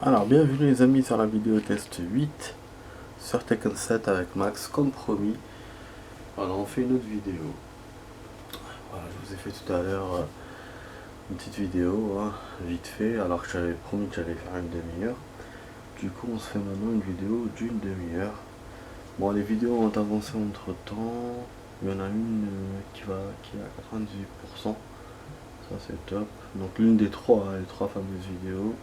Alors bienvenue les amis sur la vidéo test 8 sur Tekken 7 avec Max comme promis. Alors on fait une autre vidéo. Voilà, je vous ai fait tout à l'heure une petite vidéo vite fait alors que j'avais promis que j'allais faire une demi-heure. Du coup on se fait maintenant une vidéo d'une demi-heure. Bon, les vidéos ont avancé entre temps. Il y en a une qui est à 98%. Ça c'est top. Donc l'une des trois, les trois fameuses vidéos.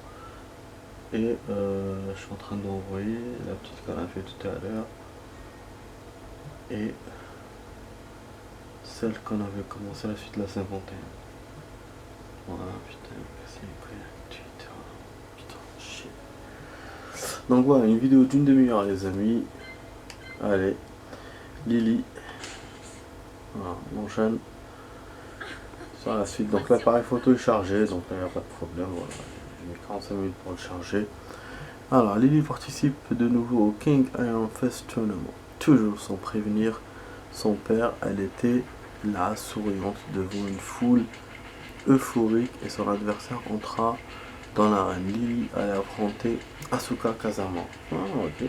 Et je suis en train d'envoyer la petite qu'on a fait tout à l'heure. Et celle qu'on avait commencé à la suite de la 51. Voilà, putain, putain, shit. Donc voilà, une vidéo d'une demi-heure les amis. Allez, Lily. Voilà, on enchaîne sur la suite. Donc l'appareil photo est chargé, donc là il n'y a pas de problème. Voilà, j'ai mis 45 minutes pour le charger. Alors, Lily participe de nouveau au King Iron Fest Tournament. Toujours sans prévenir son père, elle était là, souriante, devant une foule euphorique et son adversaire entra dans l'arène. Lily allait affronter Asuka Kazama. Ah, ok.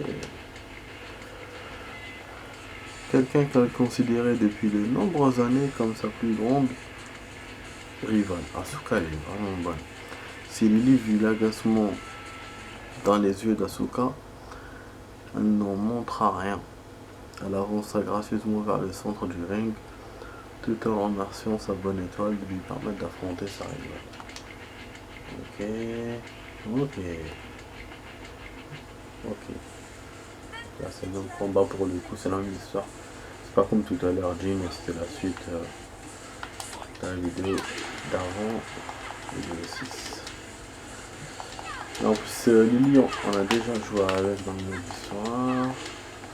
Quelqu'un qu'elle considérait depuis de nombreuses années comme sa plus grande rivale. Asuka, elle est vraiment bonne. Si Lily vit l'agacement dans les yeux d'Asuka, elle n'en montra rien. Elle avança gracieusement vers le centre du ring, tout en remerciant sa bonne étoile de lui permettre d'affronter sa rivale. Ok. Là c'est le même combat pour le coup, c'est la même histoire. C'est pas comme tout à l'heure, Jim, c'était la suite de la vidéo d'avant, vidéo 6. Et en plus, Lily, on a déjà joué avec dans le mode histoire.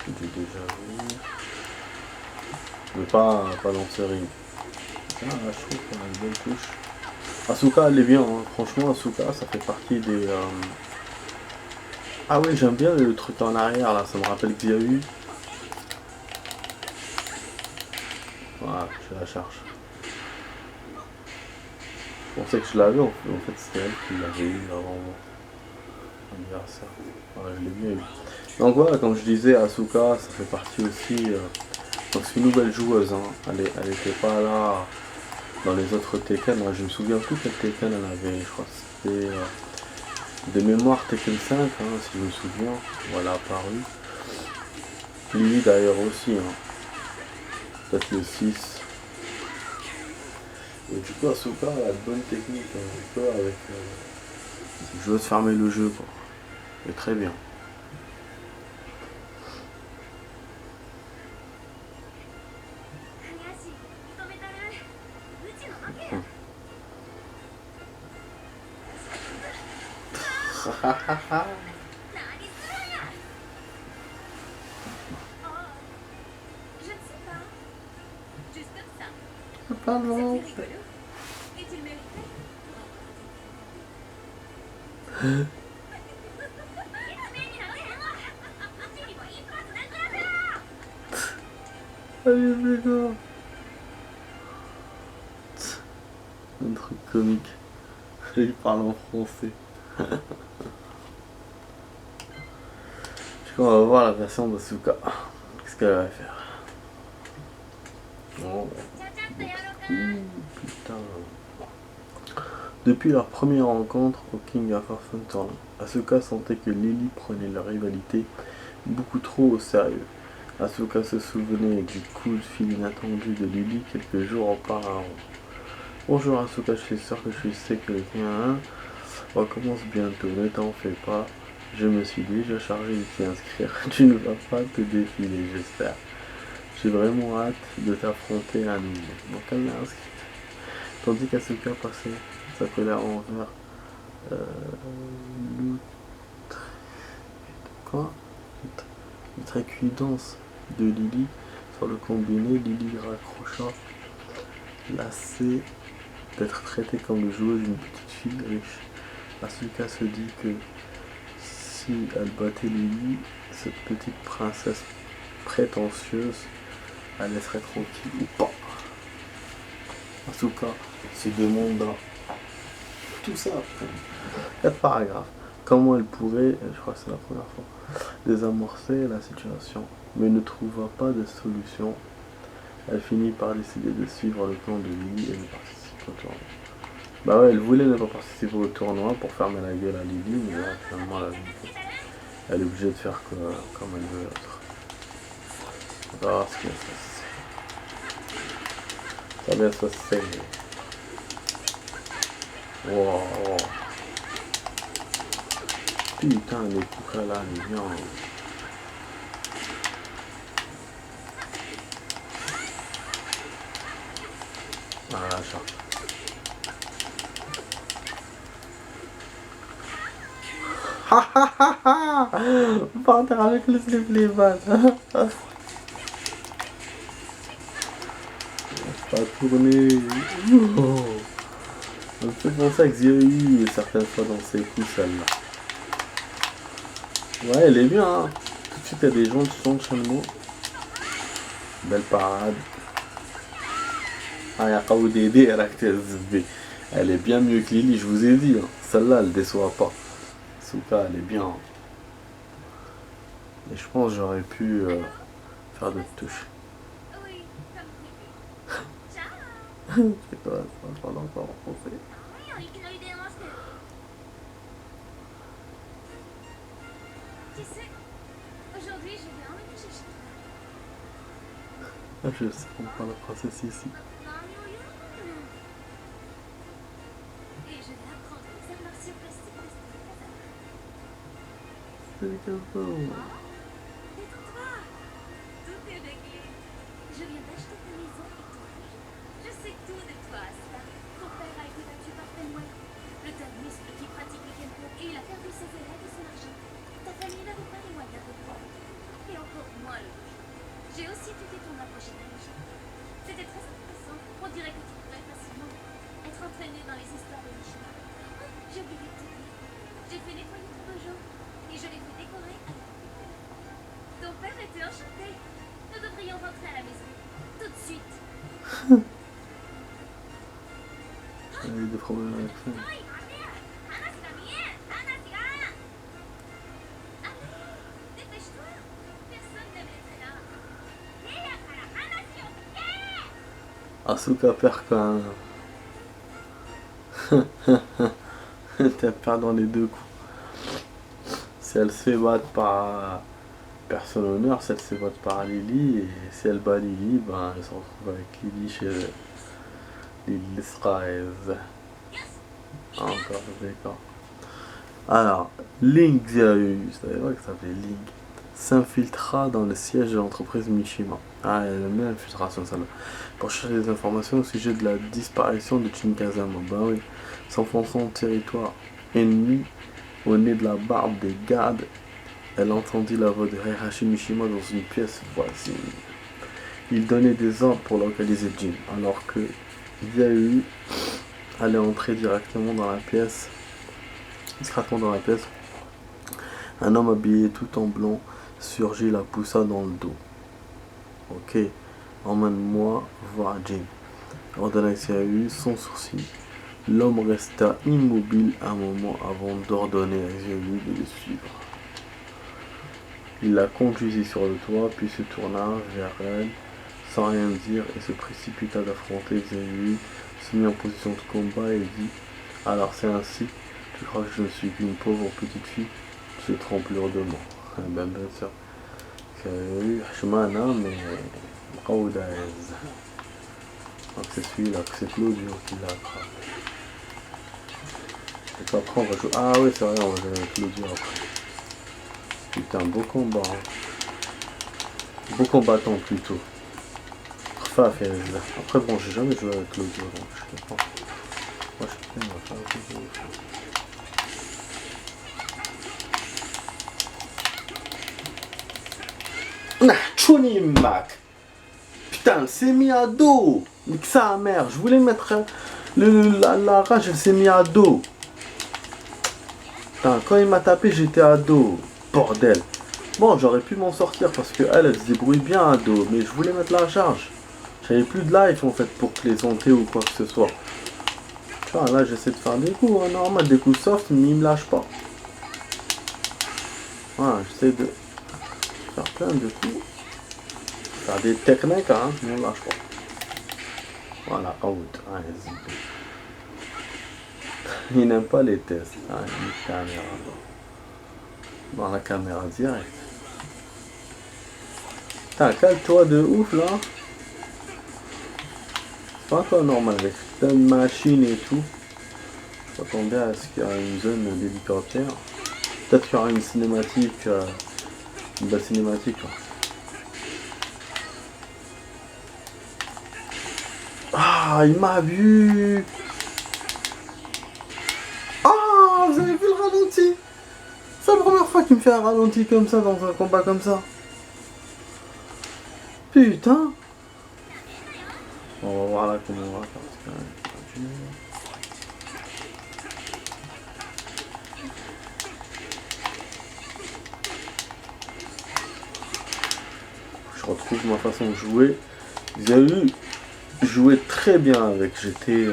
J'ai déjà vu. Mais pas dans ce ring. Ah, je trouve qu'on a une bonne touche. Asuka, elle est bien, hein. Franchement, Asuka, ça fait partie des... Ah oui, j'aime bien le truc en arrière, là, ça me rappelle qu'il y a eu. Voilà, je la charge. Je pensais que je l'avais, en fait, c'était elle qui l'avait eu avant mon anniversaire. Voilà, je l'ai bien eu. Donc voilà, comme je disais, Asuka, ça fait partie aussi... donc c'est une nouvelle joueuse, hein. Elle était pas là dans les autres Tekken. Moi, je me souviens plus quel Tekken elle avait, je crois que c'était... de mémoire Tekken 5, hein, si je me souviens, voilà apparu. Lily d'ailleurs aussi, hein. Peut-être le 6. Et du coup Asuka a de bonnes techniques, hein, un peu avec... je veux fermer le jeu, quoi. Et très bien. Pas loin. Allez, d'accord. Un truc comique. Il parle en français. Du coup, on va voir la version d'Asuka. Qu'est-ce qu'elle va faire? Oh, putain. Depuis leur première rencontre au King of Hearts Tournament, Asuka sentait que Lily prenait leur rivalité beaucoup trop au sérieux. Asuka se souvenait du coup de fil inattendu de Lily quelques jours auparavant. Bonjour Asuka, je suis sûr que je sais que le King recommence bientôt, ne t'en fais pas. Je me suis déjà chargé de t'y inscrire. Tu ne vas pas te défiler, j'espère. J'ai vraiment hâte de t'affronter à nouveau. Donc elle l'a inscrite. Tandis qu'Asuka passait sa colère envers l'outrecuidance de Lily sur le combiné. Lily raccrocha, lassée d'être traitée comme le joueur d'une petite fille riche. Asuka se dit que si elle battait Lily, cette petite princesse prétentieuse, elle laisserait tranquille ou pas. Asuka se demanda tout ça. 4 paragraphes. comment elle pourrait, je crois que c'est la première fois, désamorcer la situation, mais ne trouva pas de solution. Elle finit par décider de suivre le plan de Lily et de participer au tournoi. Bah ouais, elle voulait ne pas participer au tournoi pour fermer la gueule à Lily, mais là, finalement, elle est obligée de faire comme elle veut l'autre. On va voir ce qu'il y a. Ça va bien se passer. Wow. Putain, les coups là, les bien. Ah, la charge. Ha ha ha ha. Partir avec le slip les balles. Pas tourner. Oh. On peut penser que j'ai eu certaines fois dans ses coups celle-là. Ouais, elle est bien. Hein. Tout de suite, il y a des gens qui sont chez nous. Belle parade. Ah, il y a ODD, elle est bien mieux que Lily, je vous ai dit. Hein. Celle-là, elle déçoit pas. Souka, elle est bien. Et je pense que j'aurais pu faire d'autres touches. C'est quoi ça? Je parle encore en français. Tu sais, aujourd'hui je vais emménager chez toi. Ah, je sais, on parle français ici. Et je vais apprendre les arts martiaux plastiques de C'est le cadeau. Détends-toi, tout est réglé. Je viens d'acheter ta maison et ton riche. Je sais tout de toi, Asta. Ton père a été battu par Fenway, le muscle qui pratique le Kenpo, et il a perdu ses élèves et son argent. Ta famille n'avait pas les moyens de toi. Et encore moins le bouger. J'ai aussi étudié ton approche intelligente. C'était très intéressant. On dirait que tu pourrais facilement être entraîné dans les histoires de Mishima. Oh, j'ai oublié de te dire. J'ai fait nettoyer ton dojo et je l'ai fait décorer avec ton père. Ton père était enchanté. Nous devrions rentrer à la maison. Tout de suite. Il y a eu des problèmes avec ça. Asuka perd quand même. Elle perd dans les deux coups. Si elle se fait battre par personne honneur, si elle se fait battre par Lily, et si elle bat Lily, ben elle se retrouve avec Lily chez Lily Rise. Encore d'accord. Alors, Link Xerius, c'est vrai que ça s'appelait Link, s'infiltra dans le siège de l'entreprise Mishima. Ah, elle aime bien l'infiltration, celle-là. Pour chercher des informations au sujet de la disparition de Chinkazama. Bah oui, s'enfonçant au territoire ennemi, au nez de la barbe des gardes, elle entendit la voix de Heihachi Mishima dans une pièce voisine. Il donnait des ordres pour localiser Jin, alors que Yaoi allait entrer directement dans la pièce. Discrètement dans la pièce, un homme habillé tout en blanc surgit, la poussa dans le dos. Ok, emmène-moi voir Jin. Ordonna Xiaoyu sans sourcil. L'homme resta immobile un moment avant d'ordonner à Xiaoyu de le suivre. Il la conduisit sur le toit, puis se tourna vers elle sans rien dire et se précipita d'affronter Xiaoyu, se mit en position de combat et dit: alors c'est ainsi. Tu crois que je ne suis qu'une pauvre petite fille? Tu te trompes lourdement. Ben bien sûr. Hachmana, mais Raoudaez. Donc c'est celui-là, c'est Claudio qui l'a attrapé. Et puis après on va jouer. Ah oui, c'est vrai, on va jouer avec Claudio après. Putain, beau combat. Hein. Beau combattant plutôt. Après bon, j'ai jamais joué avec Claudio, donc je sais pas. Moi je sais pas, on va faire un Claudio. Mac. Putain, elle s'est mis à dos. Nique sa mère. Je voulais mettre la rage, elle s'est mis à dos. Putain, quand il m'a tapé, j'étais à dos. Bordel. Bon, j'aurais pu m'en sortir parce que elle se débrouille bien à dos. Mais je voulais mettre la charge. J'avais plus de life en fait pour plaisanter ou quoi que ce soit. Tu vois, là j'essaie de faire des coups, hein, normal, des coups soft, mais il me lâche pas. Voilà, j'essaie de faire plein de coups. Faire des techniques, hein, mais on lâche pas. Voilà, out. Allez, il n'aime pas les tests. Ah, il y a une caméra dans la caméra direct. Putain, cale-toi de ouf là. C'est pas toi normal avec plein de machines et tout. Je m'attendais à ce qu'il y ait une zone d'hélicoptère. Peut-être qu'il y aura une cinématique. Une belle cinématique. Là. Ah, il m'a vu. Ah, vous avez vu le ralenti? C'est la première fois qu'il me fait un ralenti comme ça dans un combat comme ça. Putain. On va voir là comment on va faire. Je retrouve ma façon de jouer. Vous avez vu, je jouais très bien avec. J'étais...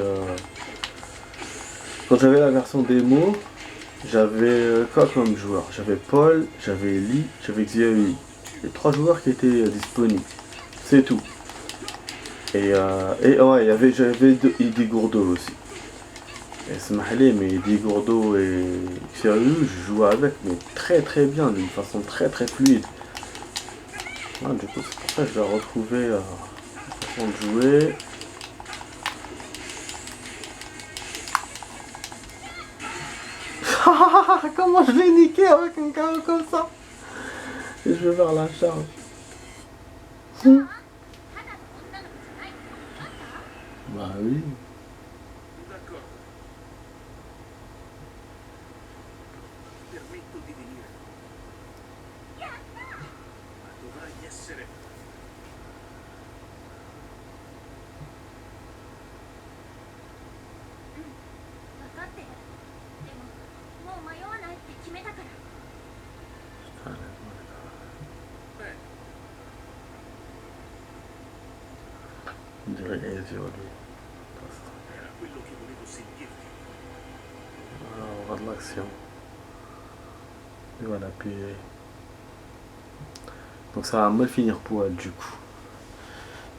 Quand j'avais la version démo, j'avais quoi comme joueur? J'avais Paul, j'avais Lee, j'avais Xiaoyu. Les 3 joueurs qui étaient disponibles. C'est tout. Et ouais, j'avais Eddie Gourdo aussi. Et Smahli, mais Eddie Gourdo et Xiaoyu, je jouais avec, mais très très bien, d'une façon très très fluide. Ah, du coup, c'est pour ça que je vais retrouver la façon de jouer. Comment je l'ai niqué avec un KO comme ça? Et je vais vers la charge. Bah oui. D'accord. Permetto di venire. Ma dovrai essere. 分かってる。でも、もう迷わないって決めたから。 Beh, Direi che si va lì. era quello che volevo sentirti. Alors, on va de l'action. Et voilà, puis... Donc ça va mal finir pour elle du coup.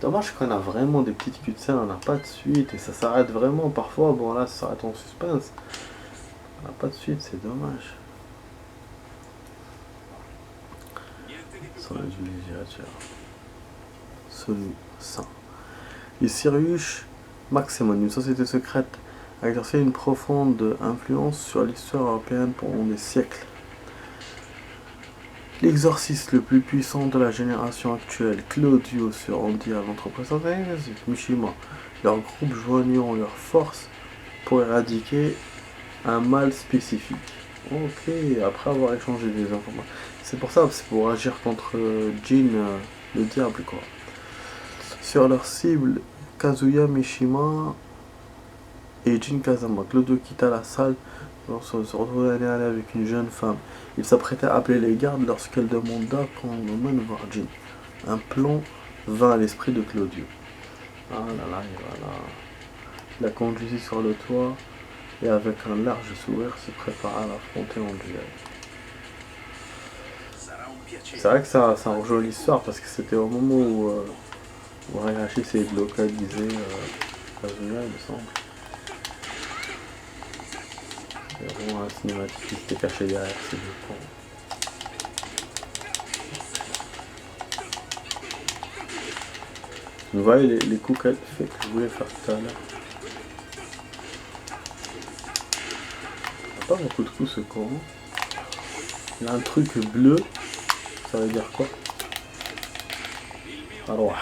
Dommage qu'on a vraiment des petites cutscenes, on n'a pas de suite et ça s'arrête vraiment parfois. Bon là ça s'arrête en suspense. On n'a pas de suite, c'est dommage. Sans le utilisateur. Celui 100. Les Sirius Maximum, une société secrète, a exercé une profonde influence sur l'histoire européenne pendant des siècles. L'exorciste le plus puissant de la génération actuelle, Claudio, se rendit à l'entreprise stratégique Mishima. Leurs groupes joignant leurs forces pour éradiquer un mal spécifique. Ok, après avoir échangé des informations. C'est pour ça, c'est pour agir contre Jin, le diable quoi. Sur leur cible, Kazuya Mishima et Jin Kazama. Claudio quitta la salle lorsqu'il se retrouvait aller avec une jeune femme. Il s'apprêtait à appeler les gardes lorsqu'elle demanda qu'on l'emmène voir Jin. Un plan vint à l'esprit de Claudio. Ah là là, et voilà. Il la conduisit sur le toit et avec un large sourire se prépara à l'affronter en duel. C'est vrai que ça rejoint l'histoire parce que c'était au moment où Hayashi essayait de localiser Kazuya, il me semble. Il y a vraiment un cinématique qui était caché derrière ces deux ponts. Vous voyez les coups qu'elle fait que je voulais faire tout à l'heure. Il n'a pas beaucoup de coups ce con. Il a un truc bleu. Ça veut dire quoi? Alors.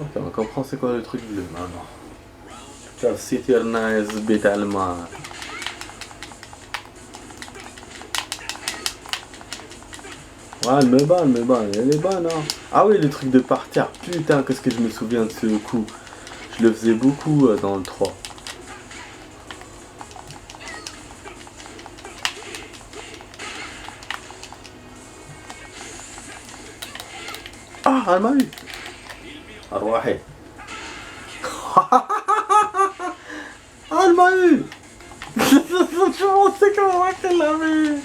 Ok, on comprend c'est quoi le truc bleu maintenant. شوف سيتيرنا الزبي تاع الماء. Ouais, elle me bat, elle est bonne hein. Ah oui, le truc de partir, putain, qu'est-ce que je me souviens de ce coup. Je le faisais beaucoup dans le 3. Ah, elle m'a eu. أرواحي. Ah, elle m'a eu. Je pensais comment qu'elle l'avait eu.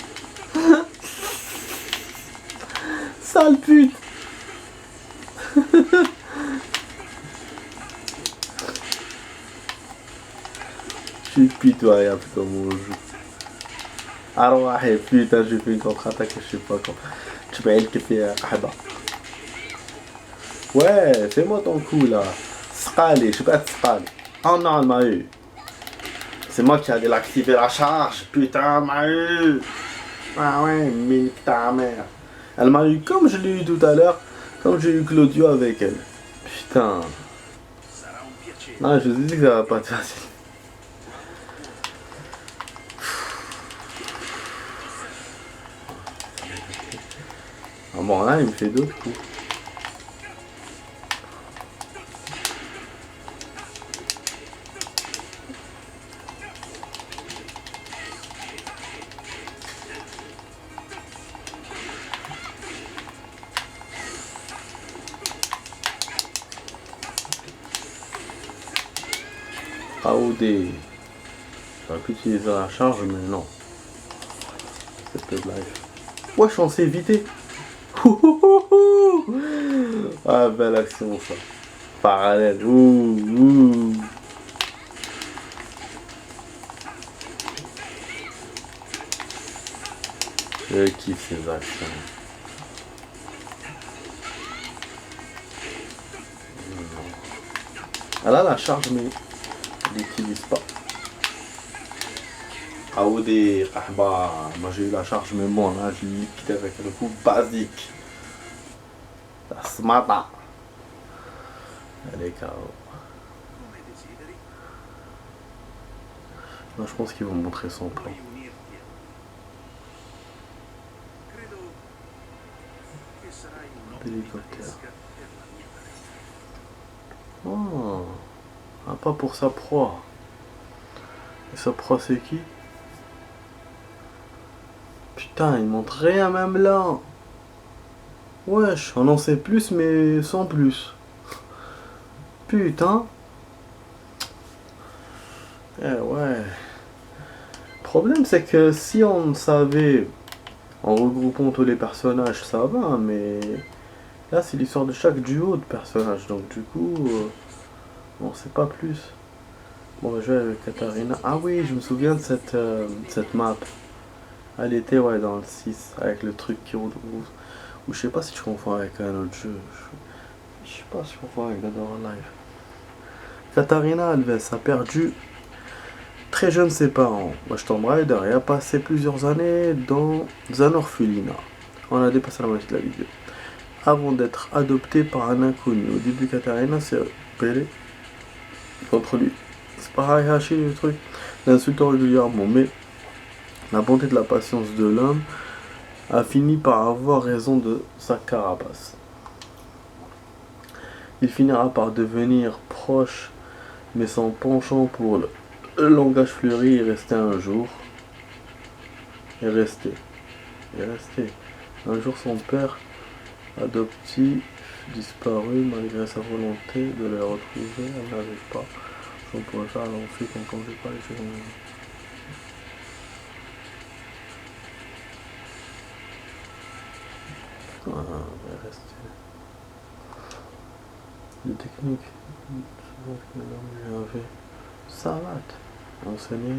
Sale pute. Je suis pitoyable comme on joue. Alors, putain, j'ai fait une contre-attaque, je sais pas quand. Tu m'as dit que fait Qahba. Ouais, fais-moi ton coup là. Scali, je sais pas Scali. Oh non, elle m'a eu. C'est moi qui allais l'activer la charge. Putain, elle m'a eu. Ah ouais, mais ta mère. Elle m'a eu comme je l'ai eu tout à l'heure. Comme j'ai eu Claudio avec elle. Putain. Sarà un piacere. Non, je vous ai dit que ça va pas être facile. Ah bon, là, il me fait d'autres coups. AOD. J'aurais pu utiliser la charge, mais non. C'est peu de life. Wesh, on s'est évité. Ah, belle action ça. Parallèle. Ouh. Je kiffe ces actions. Elle a la charge, mais elle n'utilise pas. AOD, Qahba. Moi j'ai eu la charge, mais bon, là je l'ai quitté avec un coup basique. La smata. Elle est KO. Come desideri, Moi je pense qu'ils vont montrer son plan. puoi unirti a me. Credo che sarai un'ottima D'hélicoptère. pesca per la mia testa. Oh. Ah, pas pour sa proie. Et sa proie c'est qui? Putain, il montre rien même là. Wesh, on en sait plus mais sans plus. Putain. Eh ouais. Le problème c'est que si on savait en regroupant tous les personnages ça va, mais là c'est l'histoire de chaque duo de personnages donc du coup on sait pas plus. Bon, on va jouer avec Katarina. Ah oui, je me souviens de cette map. Elle était ouais dans le 6 avec le truc qui roule. Ou je sais pas si je confonds avec un autre jeu. Je sais pas si je confonds avec Dead or Alive. Katarina Alves a perdu très jeune ses parents. Moi, Tomb Raider et a passé plusieurs années dans un orphelinat. On a dépassé la moitié de la vidéo. Avant d'être adoptée par un inconnu. Au début, Katarina s'est rebellée contre lui. C'est pas Hayashi le truc. L'insultant régulièrement, mais la bonté de la patience de l'homme a fini par avoir raison de sa carapace. Il finira par devenir proche, mais son penchant pour le langage fleuri est resté un jour. Est resté. Un jour, son père adoptif disparut malgré sa volonté de le retrouver. Elle n'arrive pas. Son prochain a lancé qu'on ne comptait pas les choses. Ah, elle est restée. Les techniques. Salat. Enseigné.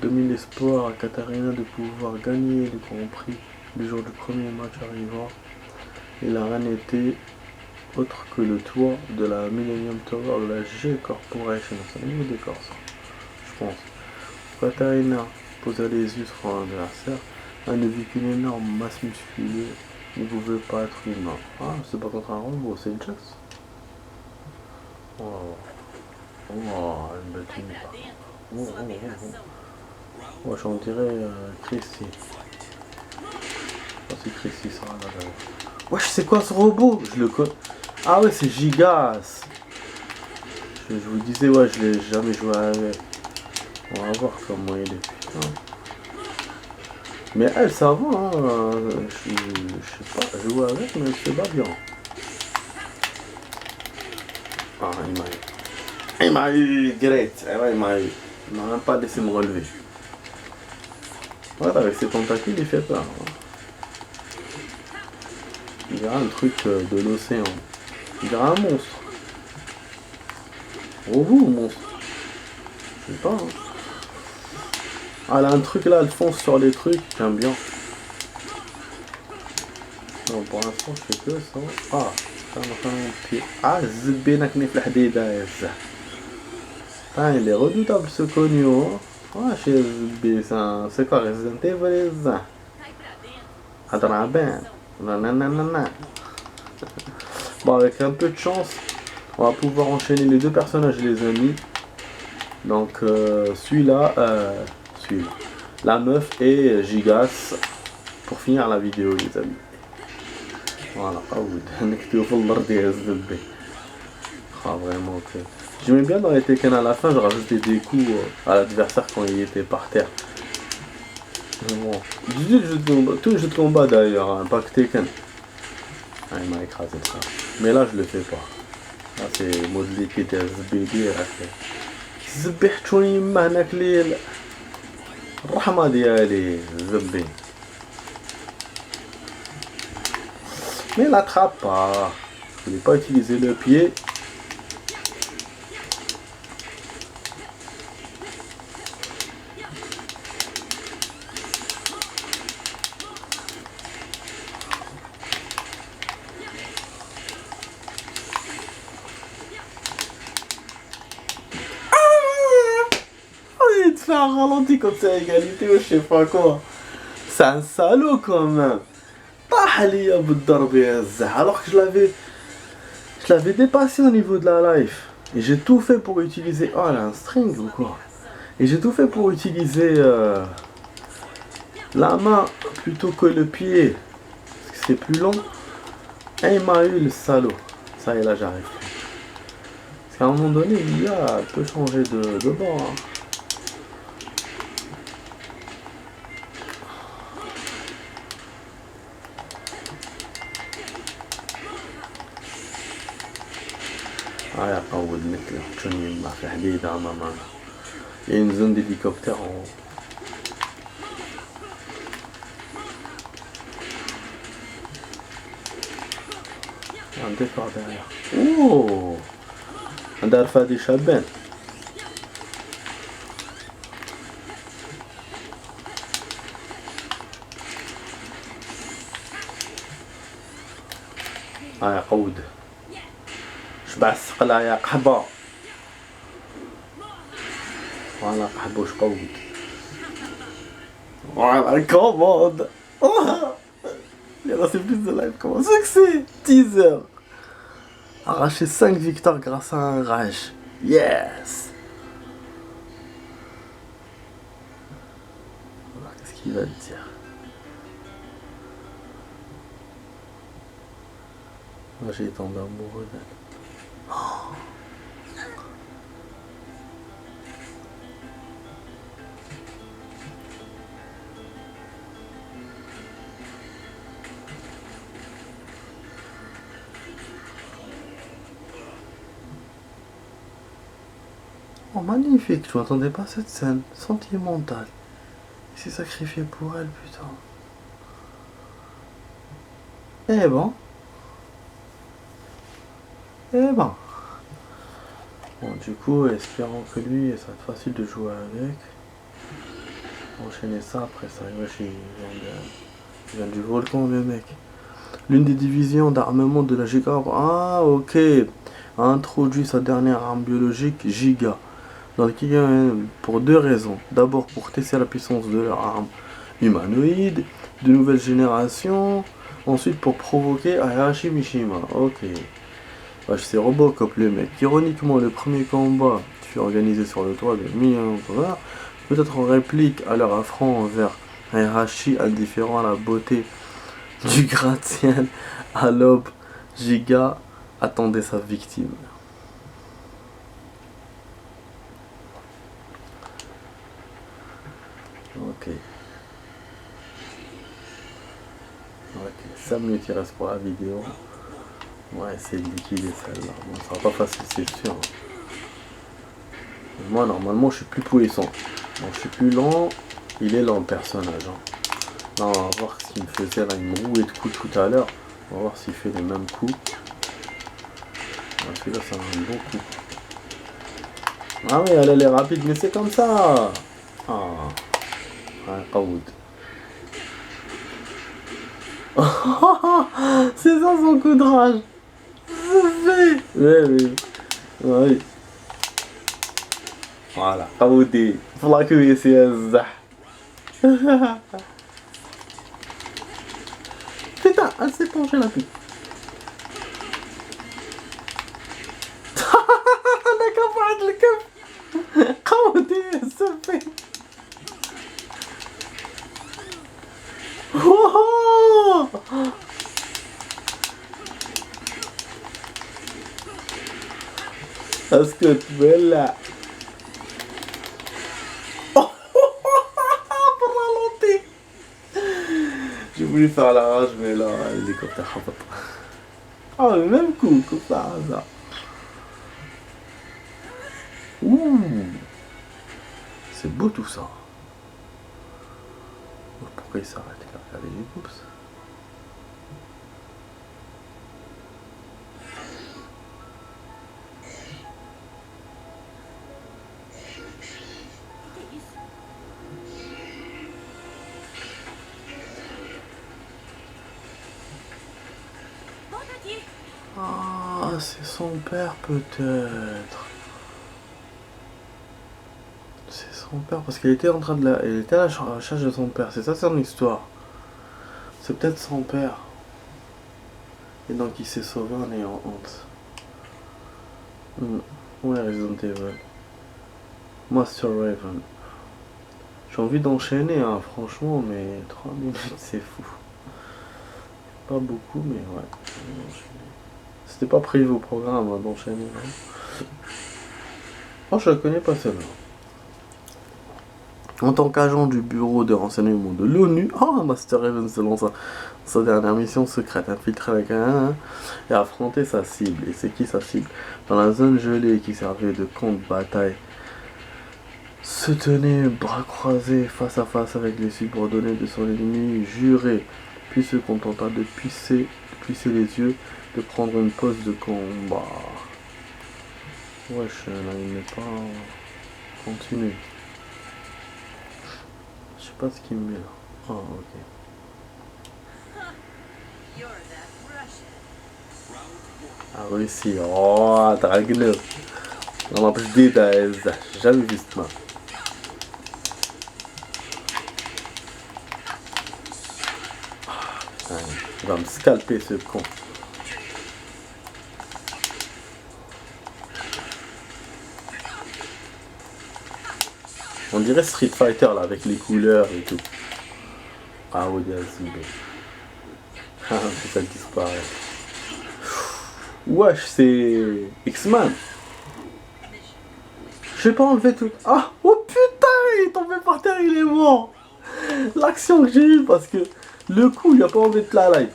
2000 espoirs à Katarina de pouvoir gagner le Grand Prix le jour du premier match arrivant. Et la reine était autre que le toit de la Millennium Tower de la G Corporation. C'est un nouveau décor ça, je pense. Katarina posa les yeux sur l'adversaire. Elle ne vit qu'une énorme masse musculeuse. Il ne pouvait pas être humain. Ah, c'est pas contre un robot, c'est une chasse. Oh, une belle tenue. Ouais, j'en dirais Christy. Oh, c'est Christy, ça va là. Wesh, c'est quoi ce robot? Je le connais. Ah ouais, c'est Gigas. Je vous disais, ouais, je l'ai jamais joué avec. On va voir comment il est, putain. Mais elle, ça va, hein. Je sais pas, jouer avec, mais c'est pas bien. Ah, il m'a eu. Il m'a eu, great. Eh ouais, il m'a eu. Il m'a même pas laissé me relever. Ouais, avec ses tentacules, il fait peur. Hein. Il dirait un truc de l'océan. Il dirait un monstre. Oh, vous, monstre. Je sais pas. Hein. Ah, elle a un truc là, elle fonce sur les trucs. J'aime bien. Non, pour l'instant, je fais que ça. Ah, ça m'a fait un pied. Ah, zbénakni في الحديدة. Ah, il est redoutable ce cogno. Ah, chez ZB, c'est quoi Resident Evil? Adraben. Nanana. Bon, avec un peu de chance, on va pouvoir enchaîner les deux personnages et les amis. Donc, celui-là, la meuf et Gigas pour finir la vidéo, les amis. Voilà, vraiment que. J'aimais bien dans les Tekken à la fin, je rajoutais des coups à l'adversaire quand il était par terre. Bon. Tous les jeux de combat d'ailleurs, hein, pas que Tekken. Ah, il m'a écrasé ça. Mais là, je le fais pas. Là, c'est mode liquide SBD. زبحتوني يما هناك ليل الرحمة ديالي زبي. Mais l'attrape pas. Je n'ai pas utilisé le pied. Il te fait un ralenti comme ça à égalité ou je sais pas quoi. C'est un salaud quand même. Alors que je l'avais dépassé au niveau de la life. Et j'ai tout fait pour utiliser... Oh, elle a un string ou quoi? Et j'ai tout fait pour utiliser la main plutôt que le pied. Parce que c'est plus long. Et il m'a eu le salaud. Ça y est, là j'arrive. Parce qu'à un moment donné, elle peut changer de bord. Hein. Ah, يعقود مثله شنو يما في حديدة ماما. Il y a une zone d'hélicoptère en haut. Un décor derrière. Oh, un darfa des chabens. Ah, يعقود. شبع السقلة يا قحبة. Voilà, قحبة وشقود. Voilà, commande. Il y en a c'est plus de live. Comment succès? Teaser. Arracher 5 victoires grâce à un rage. Yes. Qu'est-ce qu'il va te dire? Moi j'ai tombé amoureux d'elle. Oh, magnifique, je m'attendais pas à cette scène sentimentale. Il s'est sacrifié pour elle, putain. Eh ben. Eh ben. Bon, du coup, espérons que lui, ça va être facile de jouer avec. Enchaîner ça, après ça, il vient du volcan, le mec. L'une des divisions d'armement de la Giga. Ah, ok. A introduit sa dernière arme biologique, Giga. Dans le pour deux raisons. D'abord pour tester la puissance de leur arme humanoïde de nouvelle génération. Ensuite pour provoquer Hayashi Mishima. Ok. Ouais, c'est Robocop le mec. Ironiquement, le premier combat fut organisé sur le toit de millions de dollars. Peut-être en réplique à leur affront envers Hayashi, indifférent à la beauté du gratte-ciel. À l'aube, Giga attendait sa victime. Ok. 5 minutes il reste pour la vidéo. Ouais, c'est liquide celle-là. Bon, ça sera pas facile, c'est sûr. Moi normalement je suis plus puissant. Donc je suis plus lent. Il est lent le personnage. Hein. Là on va voir ce qu'il me faisait. Là il me rouait de coups tout à l'heure. On va voir s'il fait les mêmes coups. Ouais, celui-là c'est un bon coup. Ah oui, elle est rapide, mais c'est comme ça. Ah, ouais, Qaoud. C'est ça son coup de rage. Oui. Oui. Voilà, Qaoudi. Faut la cuire ici, putain, elle s'est penchée la pute. انا كفعت الكف قودي السفين اسكت بالله برالونتي. J'ai voulu faire la rage mais là l'hélicoptère خبط. Ah le même coup comme ça hasard. Ouh, c'est beau tout ça. Pourquoi il s'arrête? Il a regardé les pouces. Ah, c'est son père peut-être. C'est son père parce qu'elle était en train de elle était à la recherche de son père. C'est ça son histoire. C'est peut-être son père. Et donc il s'est sauvé en ayant honte. Ouais, Resident Evil. Master Raven. J'ai envie d'enchaîner, hein, franchement, mais 3 minutes c'est fou. Pas beaucoup, mais ouais. C'était pas prévu au programme hein, d'enchaîner. Hein. Oh, je la connais pas celle-là. En tant qu'agent du bureau de renseignement de l'ONU, Master Raven se lance sa dernière mission secrète, infiltrer avec un et affronter sa cible. Et c'est qui sa cible? Dans la zone gelée qui servait de camp de bataille, se tenait bras croisés face à face avec les subordonnés de son ennemi juré, puis se contenta de plisser les yeux, de prendre une pause de combat. Wesh, là il n'est pas... Continue. Je sais pas ce qu'il me met là. Ah, ok. Ah, Russie. Oh, drague-le. On m'a plus dit, j'ai jamais vu ce map. Il va me scalper ce con. On dirait Street Fighter là avec les couleurs et tout. Ah oui, ah, ça disparaît. Wesh, c'est X-Man. J'ai pas enlevé tout. Ah, oh putain, il est tombé par terre, il est mort. L'action que j'ai eue parce que le coup, il a pas enlevé de la live.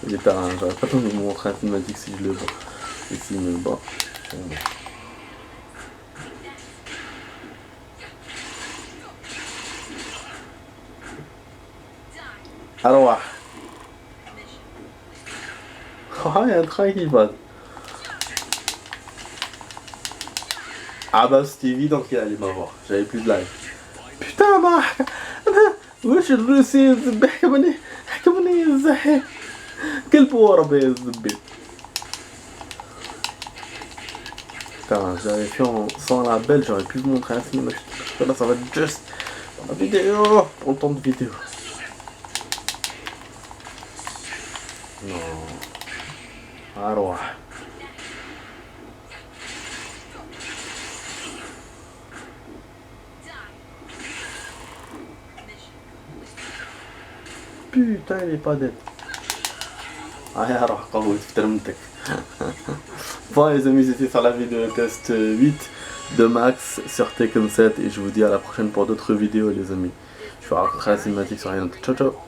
Il est un... J'aurais pas besoin de vous montrer un cinématique si je le vois. Et s'il me bat. Alors, oh, il y a un train qui passe. Ah bah c'était évident qu'il allait m'avoir. J'avais plus de live. Putain, bah... وش الروسي الزبي حكمني الزحي كلب وربي الزبي. Putain, j'avais fait sans la belle, j'aurais pu vous montrer un film. Là ça va être juste dans la vidéo, pour le temps de vidéo. Non. Alors. Putain, il est pas dead. Ah, alors, quand vous bon, les amis, c'était sur la vidéo test 8 de Max sur Tekken 7 et je vous dis à la prochaine pour d'autres vidéos, les amis. Je vous raconterai la cinématique sur rien d'autre. Ciao, ciao.